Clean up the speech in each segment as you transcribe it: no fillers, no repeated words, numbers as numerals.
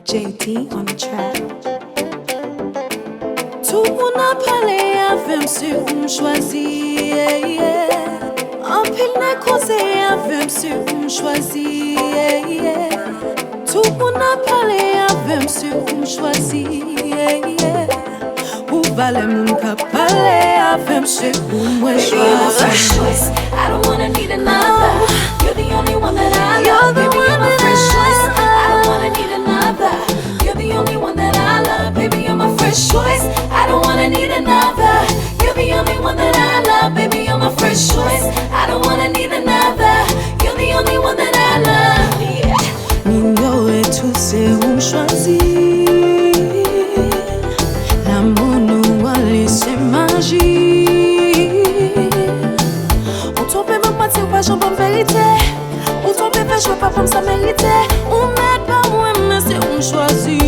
JD on the track. Tout moun a pale avem si ou m chwazi, An pil ne koze avem si ou m chwazi, Tout moun a pale avem si ou m chwazi, Ou vale moun ka pale avem si ou m chwazi. Baby, you're my first choice. I don't wanna need another. You're the only one that I love. Baby, you're my first choice. I don't wanna need another. You're the only one that I love. Baby, you're my first choice. I don't wanna need another. You're the only one that I love. Baby, you're my first choice. I don't wanna need another. You're the only one that I love. Yeah. Minyo e tout se ou m chwazi. L'amour nou ale se maji. Ou tombe mè pati ou pa jambon verite. Ou tombe fe jwa pa pam sa merite. Ou mèd pa mwen mè se ou m chwazi.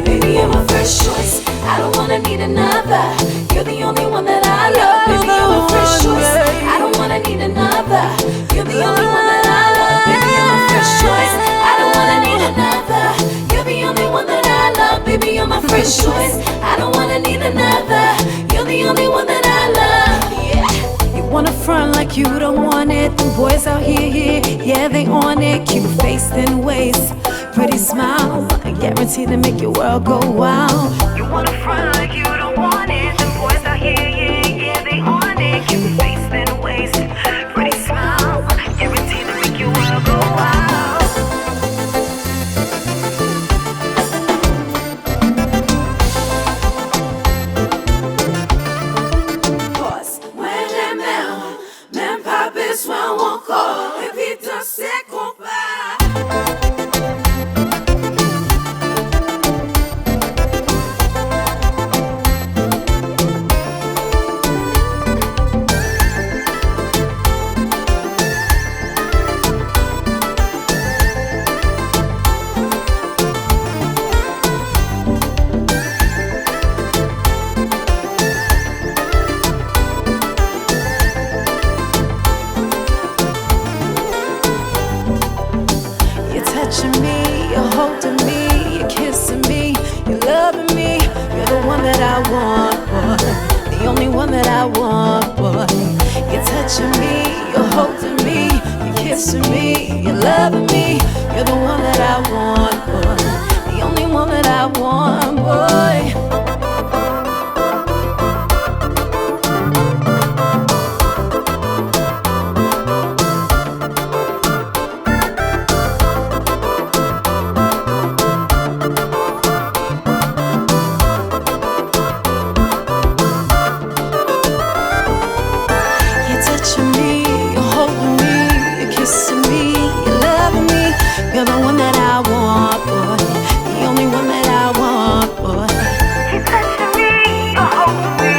Baby, you're my first choice. I don't wanna need another. You're the only one that I love. Baby, you're my first choice. I don't wanna need another. You're the only one that I love. Baby, you're my first choice. I don't wanna need another. You're the only one that I love. Baby, you're my first choice. I don't wanna need another. You're the only one that I love. Yeah. You wanna front like you don't want it. Them boys out here, yeah, they on it. Cute face, thin waist, pretty smile, guaranteed to make your world go wild. You wanna front like you don't want it. Them boys out here, yeah, they on it. Cute face, thin waist, pretty smile, guaranteed to make your world go wild. Pause. When les mêmes, même pas besoin encore. Et puis dans ces combats. Touching me, you're holding me, you're kissing me, you're loving me. You're the one that I want, boy. The only one that I want, boy. You're touching me, you're holding me, you're kissing me, you're loving me. You're the one that I want, boy. The only one that I want, boy. You're the one that I want, boy. The only one that I want, boy. You're touching me, you're holding me,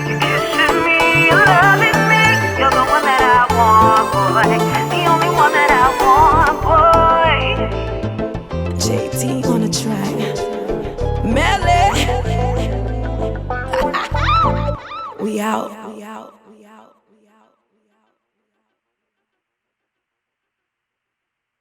you're kissing me, you're loving me. You're the one that I want, boy. The only one that I want, boy. JD on the track. Melly. We out.